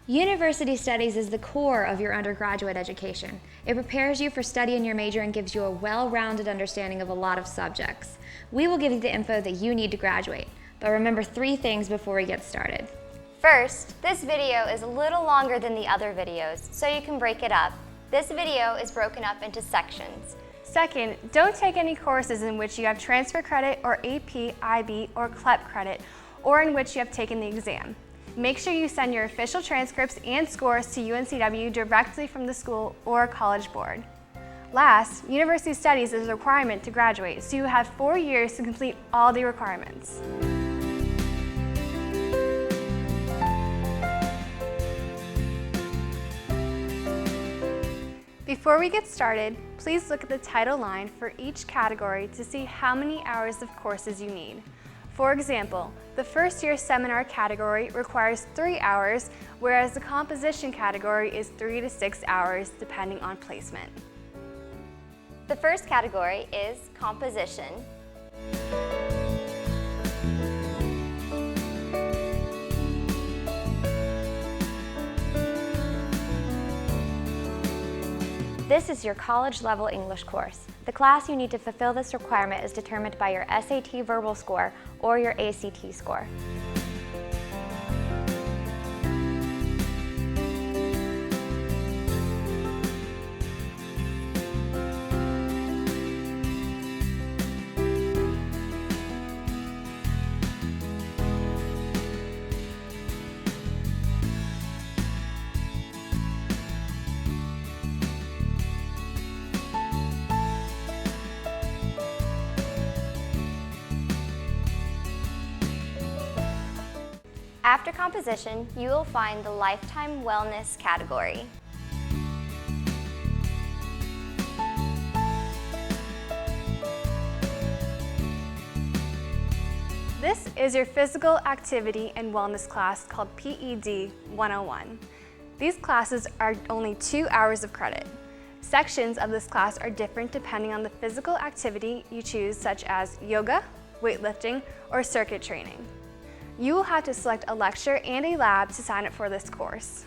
University studies is the core of your undergraduate education. It prepares you for study in your major and gives you a well-rounded understanding of a lot of subjects. We will give you the info that you need to graduate, but remember 3 things before we get started. First, this video is a little longer than the other videos, so you can break it up. This video is broken up into sections. Second, don't take any courses in which you have transfer credit or AP, IB, or CLEP credit, or in which you have taken the exam. Make sure you send your official transcripts and scores to UNCW directly from the school or college board. Last, university studies is a requirement to graduate, so you have 4 years to complete all the requirements. Before we get started, please look at the title line for each category to see how many hours of courses you need. For example, the first year seminar category requires 3 hours, whereas the composition category is 3 to 6 hours depending on placement. The first category is composition. This is your college-level English course. The class you need to fulfill this requirement is determined by your SAT verbal score or your ACT score. After composition, you will find the lifetime wellness category. This is your physical activity and wellness class called PED 101. These classes are only 2 hours of credit. Sections of this class are different depending on the physical activity you choose, such as yoga, weightlifting, or circuit training. You will have to select a lecture and a lab to sign up for this course.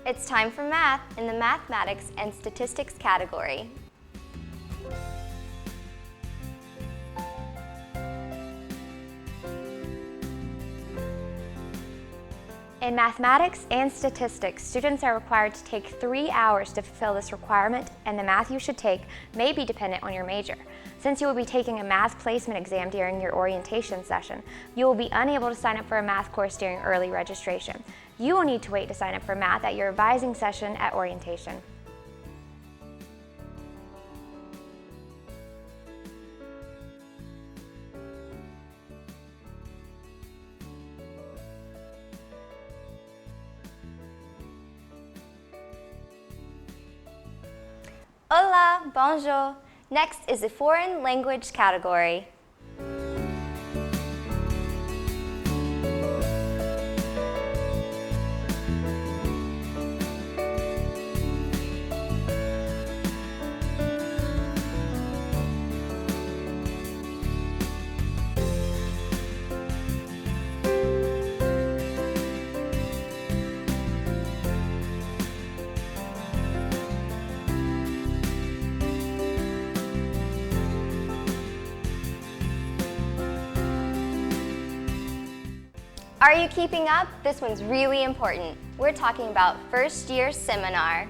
It's time for math in the mathematics and statistics category. In mathematics and statistics, students are required to take 3 hours to fulfill this requirement, and the math you should take may be dependent on your major. Since you will be taking a math placement exam during your orientation session, you will be unable to sign up for a math course during early registration. You will need to wait to sign up for math at your revising session at orientation. Hola, bonjour. Next is the foreign language category. Are you keeping up? This one's really important. We're talking about first year seminar.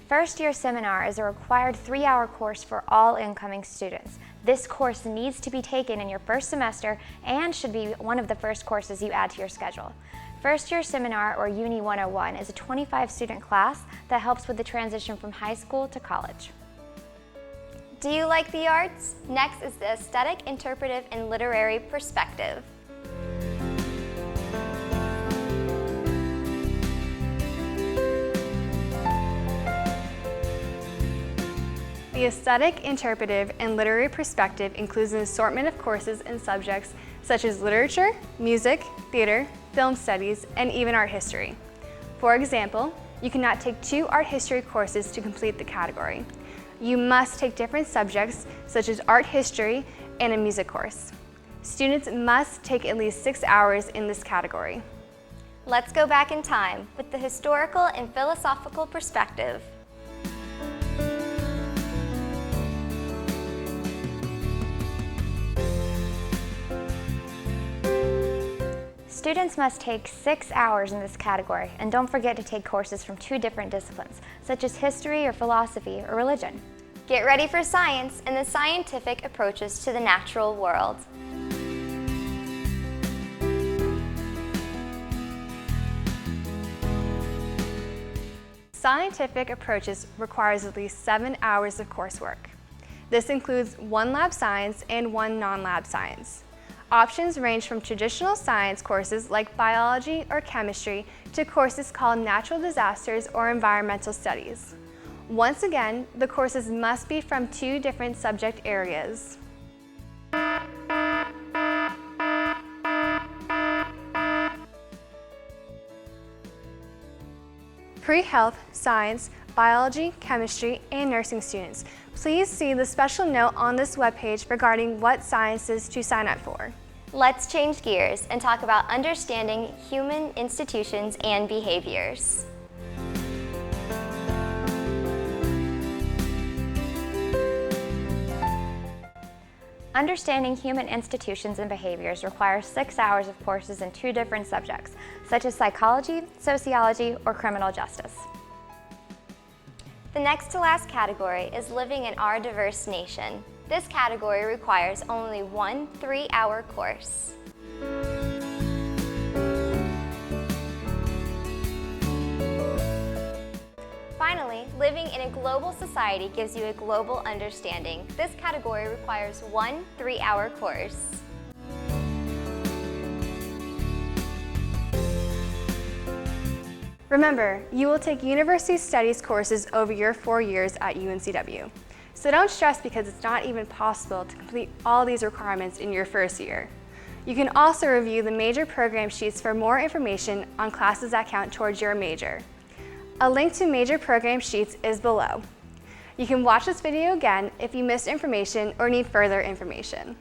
First year seminar is a required 3-hour course for all incoming students. This course needs to be taken in your first semester and should be one of the first courses you add to your schedule. First Year Seminar, or Uni 101, is a 25-student class that helps with the transition from high school to college. Do you like the arts? Next is the aesthetic, interpretive, and literary perspective. The aesthetic, interpretive, and literary perspective includes an assortment of courses and subjects such as literature, music, theater, film studies, and even art history. For example, you cannot take 2 art history courses to complete the category. You must take different subjects such as art history and a music course. Students must take at least 6 hours in this category. Let's go back in time with the historical and philosophical perspective. Students must take 6 hours in this category, and don't forget to take courses from 2 different disciplines, such as history or philosophy or religion. Get ready for science and the scientific approaches to the natural world. Scientific approaches requires at least 7 hours of coursework. This includes 1 lab science and 1 non-lab science. Options range from traditional science courses like biology or chemistry to courses called natural disasters or environmental studies. Once again, the courses must be from 2 different subject areas. Pre-health, science, biology, chemistry, and nursing students, please see the special note on this webpage regarding what sciences to sign up for. Let's change gears and talk about understanding human institutions and behaviors. Understanding human institutions and behaviors requires 6 hours of courses in 2 different subjects, such as psychology, sociology, or criminal justice. The next to last category is living in our diverse nation. This category requires only 1 3-hour course. Finally, living in a global society gives you a global understanding. This category requires 1 3-hour course. Remember, you will take university studies courses over your 4 years at UNCW. So don't stress because it's not even possible to complete all these requirements in your first year. You can also review the major program sheets for more information on classes that count towards your major. A link to major program sheets is below. You can watch this video again if you missed information or need further information.